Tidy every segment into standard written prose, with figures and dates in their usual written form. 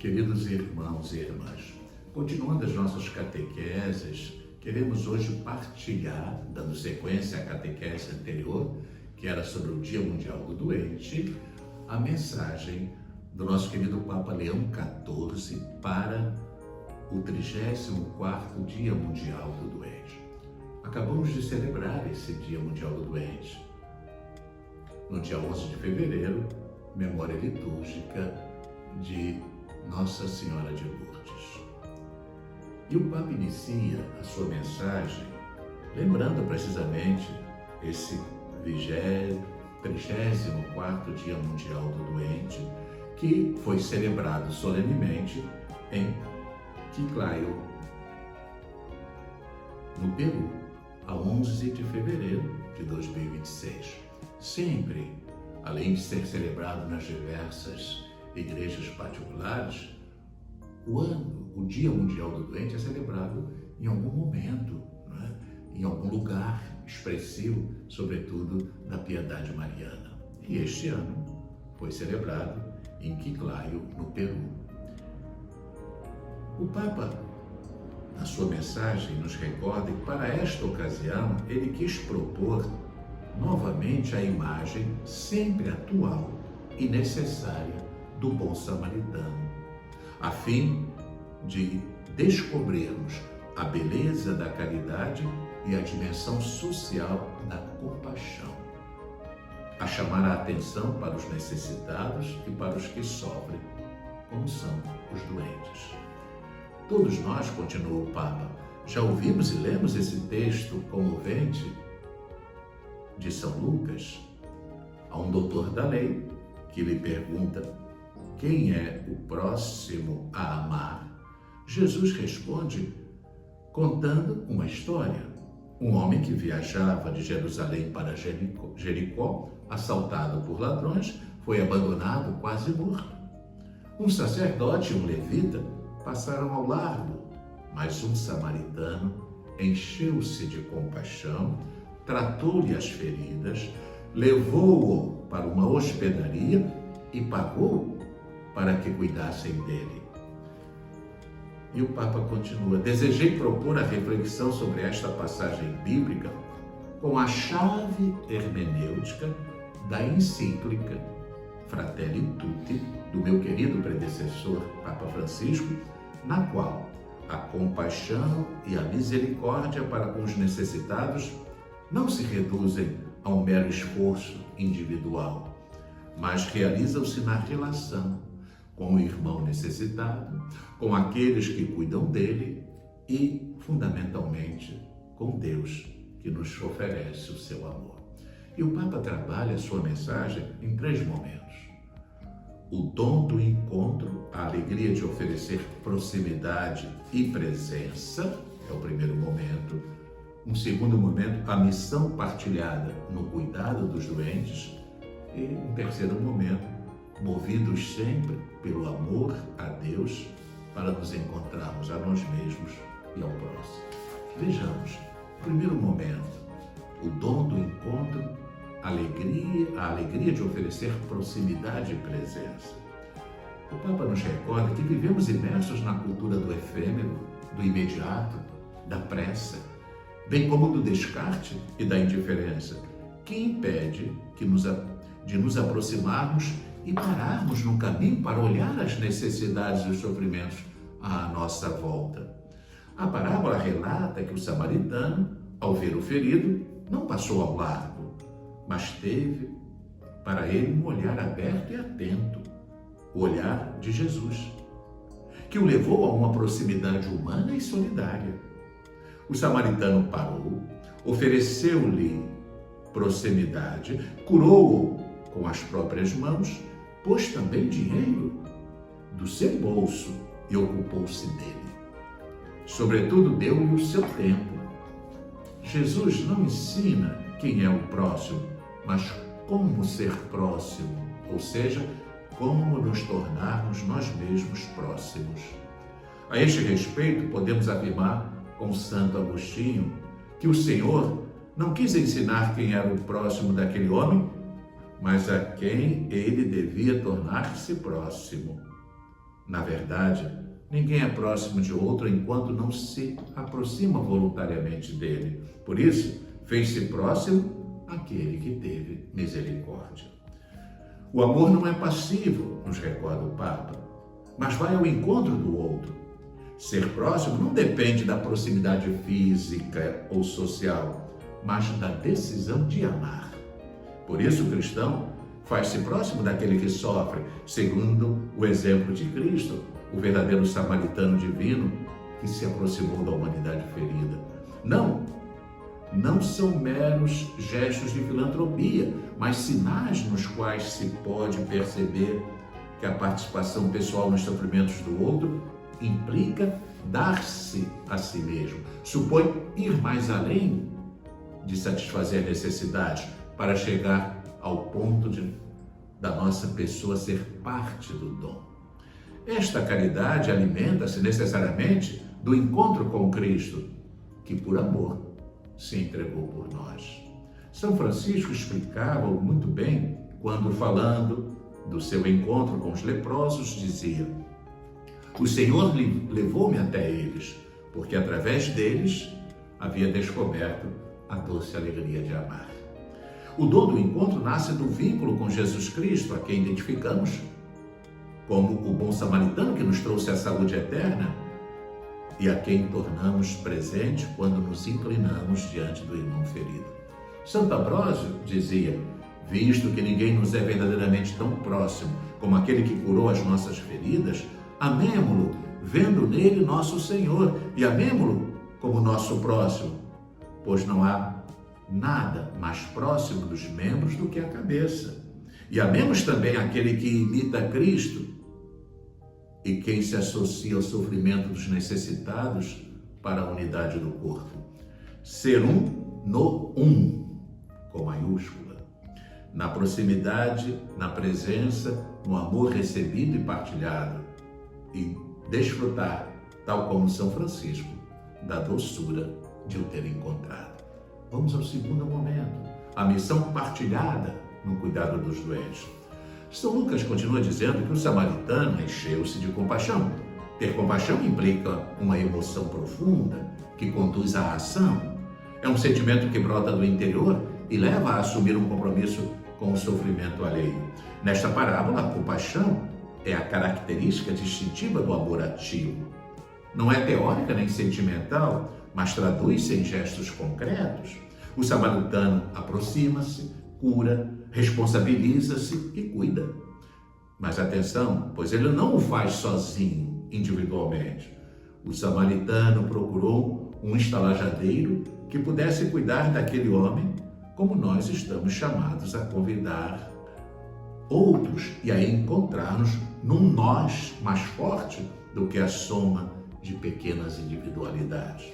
Queridos irmãos e irmãs, continuando as nossas catequeses, queremos hoje partilhar, dando sequência à catequese anterior, que era sobre o Dia Mundial do Doente, a mensagem do nosso querido Papa Leão XIV para o 34º Dia Mundial do Doente. Acabamos de celebrar esse Dia Mundial do Doente. No dia 11 de fevereiro, memória litúrgica de Nossa Senhora de Lourdes. E o Papa inicia a sua mensagem lembrando precisamente esse 34º Dia Mundial do Doente, que foi celebrado solenemente em Chiclayo, no Peru, a 11 de fevereiro de 2026. Sempre, além de ser celebrado nas diversas igrejas particulares, o Dia Mundial do Doente é celebrado em algum momento, não é? Em algum lugar expressivo, sobretudo da piedade mariana. E este ano foi celebrado em Chiclayo, no Peru. O Papa, na sua mensagem, nos recorda que para esta ocasião ele quis propor novamente a imagem sempre atual e necessária do bom samaritano, a fim de descobrirmos a beleza da caridade e a dimensão social da compaixão, a chamar a atenção para os necessitados e para os que sofrem, como são os doentes. Todos nós, continuou o Papa, já ouvimos e lemos esse texto comovente de São Lucas a um doutor da lei que lhe pergunta: quem é o próximo a amar? Jesus responde contando uma história. Um homem que viajava de Jerusalém para Jericó, assaltado por ladrões, foi abandonado quase morto. Um sacerdote e um levita passaram ao largo, mas um samaritano encheu-se de compaixão, tratou-lhe as feridas, levou-o para uma hospedaria e pagou para que cuidassem dele. E o Papa continua: desejei propor a reflexão sobre esta passagem bíblica com a chave hermenêutica da encíclica Fratelli Tutti, do meu querido predecessor, Papa Francisco, na qual a compaixão e a misericórdia para com os necessitados não se reduzem a um mero esforço individual, mas realizam-se na relação com o irmão necessitado, com aqueles que cuidam dele e, fundamentalmente, com Deus, que nos oferece o seu amor. E o Papa trabalha a sua mensagem em 3 momentos. O dom do encontro, a alegria de oferecer proximidade e presença, é o primeiro momento. Um segundo momento, a missão partilhada no cuidado dos doentes. E um terceiro momento, movidos sempre pelo amor a Deus, para nos encontrarmos a nós mesmos e ao próximo. Vejamos, primeiro momento, o dom do encontro, a alegria de oferecer proximidade e presença. O Papa nos recorda que vivemos imersos na cultura do efêmero, do imediato, da pressa, bem como do descarte e da indiferença, que impede de nos aproximarmos e pararmos no caminho para olhar as necessidades e os sofrimentos à nossa volta. A parábola relata que o samaritano, ao ver o ferido, não passou ao largo, mas teve para ele um olhar aberto e atento, o olhar de Jesus, que o levou a uma proximidade humana e solidária. O samaritano parou, ofereceu-lhe proximidade, curou-o com as próprias mãos, pôs também dinheiro do seu bolso e ocupou-se dele. Sobretudo, deu-lhe o seu tempo. Jesus não ensina quem é o próximo, mas como ser próximo, ou seja, como nos tornarmos nós mesmos próximos. A este respeito, podemos afirmar com Santo Agostinho que o Senhor não quis ensinar quem era o próximo daquele homem, mas a quem ele devia tornar-se próximo. Na verdade, ninguém é próximo de outro enquanto não se aproxima voluntariamente dele. Por isso, fez-se próximo aquele que teve misericórdia. O amor não é passivo, nos recorda o Papa, mas vai ao encontro do outro. Ser próximo não depende da proximidade física ou social, mas da decisão de amar. Por isso, o cristão faz-se próximo daquele que sofre, segundo o exemplo de Cristo, o verdadeiro samaritano divino que se aproximou da humanidade ferida. Não são meros gestos de filantropia, mas sinais nos quais se pode perceber que a participação pessoal nos sofrimentos do outro implica dar-se a si mesmo, supõe ir mais além de satisfazer necessidades para chegar ao ponto da nossa pessoa ser parte do dom. Esta caridade alimenta-se necessariamente do encontro com Cristo, que por amor se entregou por nós. São Francisco explicava muito bem quando, falando do seu encontro com os leprosos, dizia: o Senhor levou-me até eles, porque através deles havia descoberto a doce alegria de amar. O dom do encontro nasce do vínculo com Jesus Cristo, a quem identificamos como o bom samaritano que nos trouxe a saúde eterna e a quem tornamos presente quando nos inclinamos diante do irmão ferido. Santo Ambrósio dizia: visto que ninguém nos é verdadeiramente tão próximo como aquele que curou as nossas feridas, amemo-lo, vendo nele nosso Senhor, e amemo-lo como nosso próximo, pois não há nada mais próximo dos membros do que a cabeça. E amemos também aquele que imita Cristo e quem se associa ao sofrimento dos necessitados para a unidade do corpo. Ser um no um, com maiúscula, na proximidade, na presença, no amor recebido e partilhado, e desfrutar, tal como São Francisco, da doçura de o ter encontrado. Vamos ao segundo momento, a missão partilhada no cuidado dos doentes. São Lucas continua dizendo que o samaritano encheu-se de compaixão. Ter compaixão implica uma emoção profunda que conduz à ação. É um sentimento que brota do interior e leva a assumir um compromisso com o sofrimento alheio. Nesta parábola, a compaixão é a característica distintiva do amor ativo. Não é teórica nem sentimental, mas traduz-se em gestos concretos. O samaritano aproxima-se, cura, responsabiliza-se e cuida. Mas atenção, pois ele não o faz sozinho, individualmente. O samaritano procurou um estalajadeiro que pudesse cuidar daquele homem, como nós estamos chamados a convidar outros e a encontrar-nos num nós mais forte do que a soma de pequenas individualidades.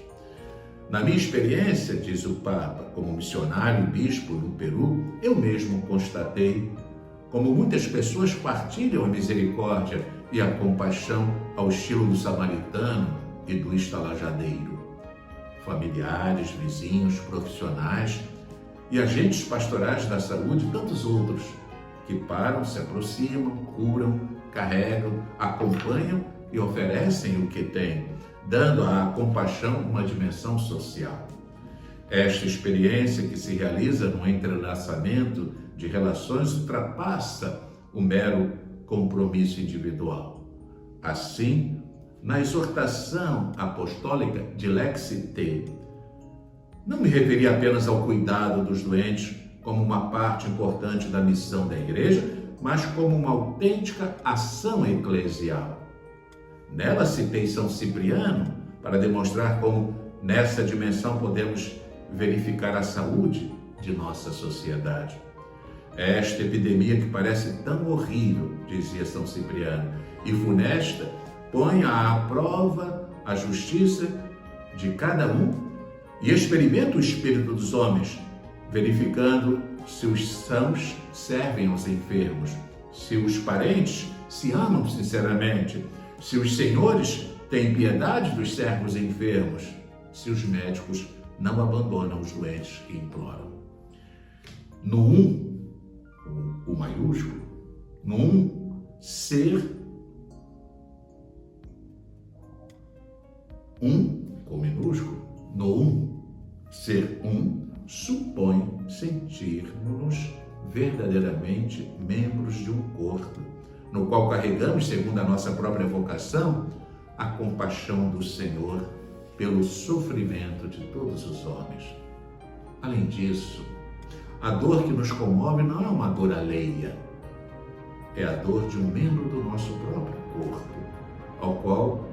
Na minha experiência, diz o Papa, como missionário e bispo no Peru, eu mesmo constatei como muitas pessoas partilham a misericórdia e a compaixão ao estilo do samaritano e do estalajadeiro. Familiares, vizinhos, profissionais e agentes pastorais da saúde e tantos outros que param, se aproximam, curam, carregam, acompanham e oferecem o que têm, dando à compaixão uma dimensão social. Esta experiência que se realiza no entrelaçamento de relações ultrapassa o mero compromisso individual. Assim, na exortação apostólica de Lexite, não me referi apenas ao cuidado dos doentes como uma parte importante da missão da Igreja, mas como uma autêntica ação eclesial. Nela citei São Cipriano para demonstrar como nessa dimensão podemos verificar a saúde de nossa sociedade. Esta epidemia que parece tão horrível, dizia São Cipriano, e funesta, põe à prova a justiça de cada um e experimenta o espírito dos homens, verificando se os sãos servem aos enfermos, se os parentes se amam sinceramente, se os senhores têm piedade dos servos enfermos, se os médicos não abandonam os doentes que imploram. No um, o maiúsculo, no um, ser Um, com minúsculo, no um. Ser um supõe sentirmos-nos verdadeiramente membros de um corpo, no qual carregamos, segundo a nossa própria vocação, a compaixão do Senhor pelo sofrimento de todos os homens. Além disso, a dor que nos comove não é uma dor alheia, é a dor de um membro do nosso próprio corpo, ao qual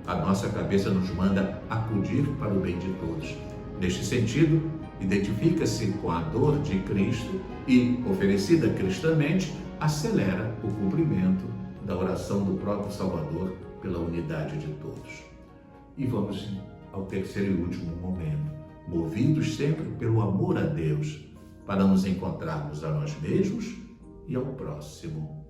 a nossa cabeça nos manda acudir para o bem de todos. Neste sentido, identifica-se com a dor de Cristo e, oferecida cristamente, acelera o cumprimento da oração do próprio Salvador pela unidade de todos. E vamos ao terceiro e último momento, movidos sempre pelo amor a Deus, para nos encontrarmos a nós mesmos e ao próximo.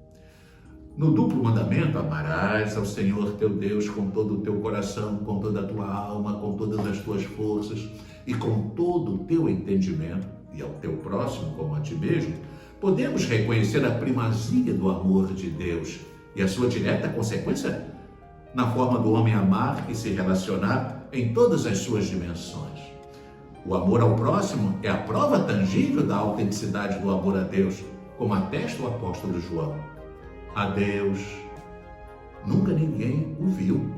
No duplo mandamento, amarás ao Senhor teu Deus com todo o teu coração, com toda a tua alma, com todas as tuas forças e com todo o teu entendimento, e ao teu próximo como a ti mesmo, podemos reconhecer a primazia do amor de Deus e a sua direta consequência na forma do homem amar e se relacionar em todas as suas dimensões. O amor ao próximo é a prova tangível da autenticidade do amor a Deus, como atesta o apóstolo João. A Deus nunca ninguém o viu.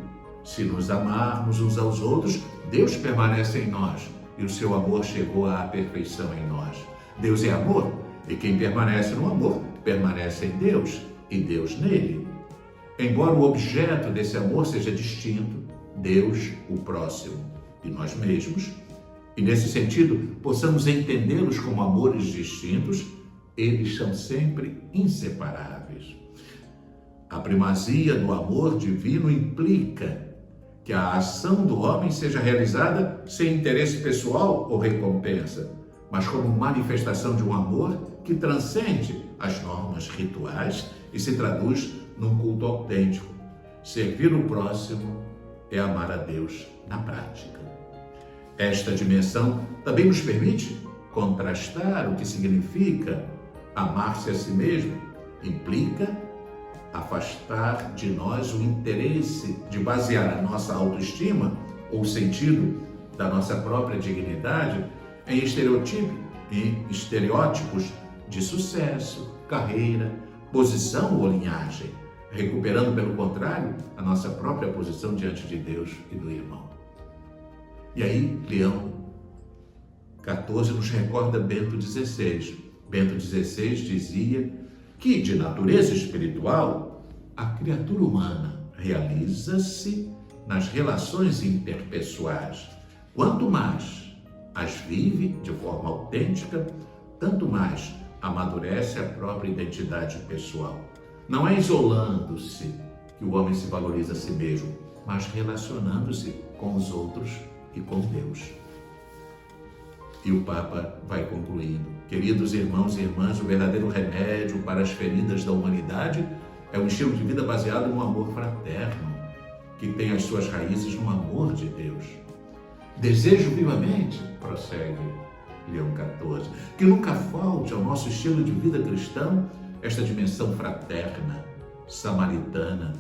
Se nos amarmos uns aos outros, Deus permanece em nós e o seu amor chegou à perfeição em nós. Deus é amor e quem permanece no amor permanece em Deus e Deus nele. Embora o objeto desse amor seja distinto, Deus, o próximo e nós mesmos, e nesse sentido possamos entendê-los como amores distintos, eles são sempre inseparáveis. A primazia do amor divino implica que a ação do homem seja realizada sem interesse pessoal ou recompensa, mas como manifestação de um amor que transcende as normas rituais e se traduz num culto autêntico. Servir o próximo é amar a Deus na prática. Esta dimensão também nos permite contrastar o que significa amar-se a si mesmo. Implica afastar de nós o interesse de basear a nossa autoestima ou o sentido da nossa própria dignidade em estereótipos de sucesso, carreira, posição ou linhagem, recuperando, pelo contrário, a nossa própria posição diante de Deus e do irmão. E aí, Leão XIV nos recorda Bento XVI. Bento XVI dizia que, de natureza espiritual, a criatura humana realiza-se nas relações interpessoais. Quanto mais as vive de forma autêntica, tanto mais amadurece a própria identidade pessoal. Não é isolando-se que o homem se valoriza a si mesmo, mas relacionando-se com os outros e com Deus. E o Papa vai concluindo: queridos irmãos e irmãs, o verdadeiro remédio para as feridas da humanidade é um estilo de vida baseado no amor fraterno, que tem as suas raízes no amor de Deus. Desejo vivamente, prossegue Leão XIV, que nunca falte ao nosso estilo de vida cristão esta dimensão fraterna, samaritana,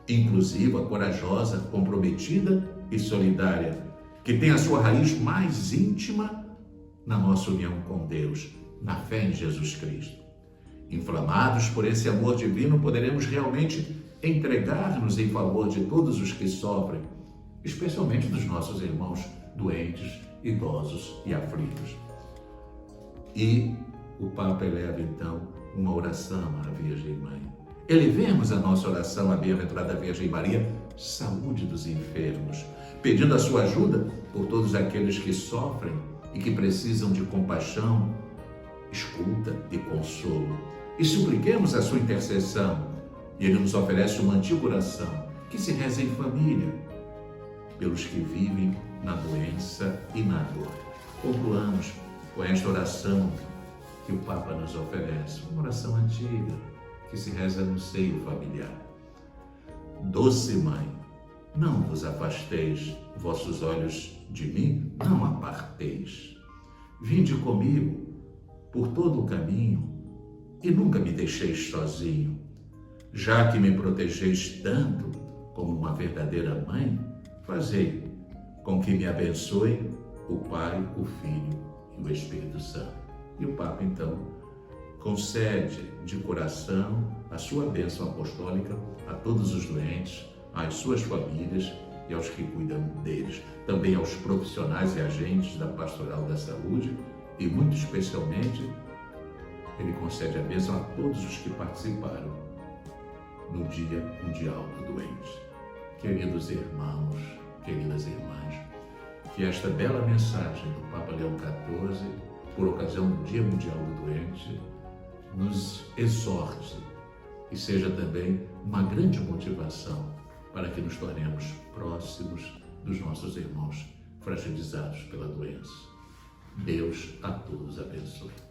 inclusiva, corajosa, comprometida e solidária, que tem a sua raiz mais íntima na nossa união com Deus, na fé em Jesus Cristo. Inflamados por esse amor divino, poderemos realmente entregar-nos em favor de todos os que sofrem, especialmente dos nossos irmãos doentes, idosos e aflitos. E o Papa eleva então uma oração à Virgem Mãe. Elevemos a nossa oração à bem-aventurada Virgem Maria, saúde dos enfermos, pedindo a sua ajuda por todos aqueles que sofrem e que precisam de compaixão, escuta e consolo. E supliquemos a sua intercessão. E Ele nos oferece uma antiga oração que se reza em família, pelos que vivem na doença e na dor. Concluamos com esta oração que o Papa nos oferece, uma oração antiga que se reza no seio familiar. Doce Mãe, não vos afasteis, vossos olhos de mim não aparteis. Vinde comigo por todo o caminho e nunca me deixeis sozinho. Já que me protegeis tanto como uma verdadeira mãe, fazei com que me abençoe o Pai, o Filho e o Espírito Santo. E o Papa, então, concede de coração a sua bênção apostólica a todos os doentes, às suas famílias e aos que cuidam deles. Também aos profissionais e agentes da Pastoral da Saúde e, muito especialmente, ele concede a bênção a todos os que participaram no Dia Mundial do Doente. Queridos irmãos, queridas irmãs, que esta bela mensagem do Papa Leão XIV, por ocasião do Dia Mundial do Doente, nos exorte e seja também uma grande motivação para que nos tornemos próximos dos nossos irmãos fragilizados pela doença. Deus a todos abençoe.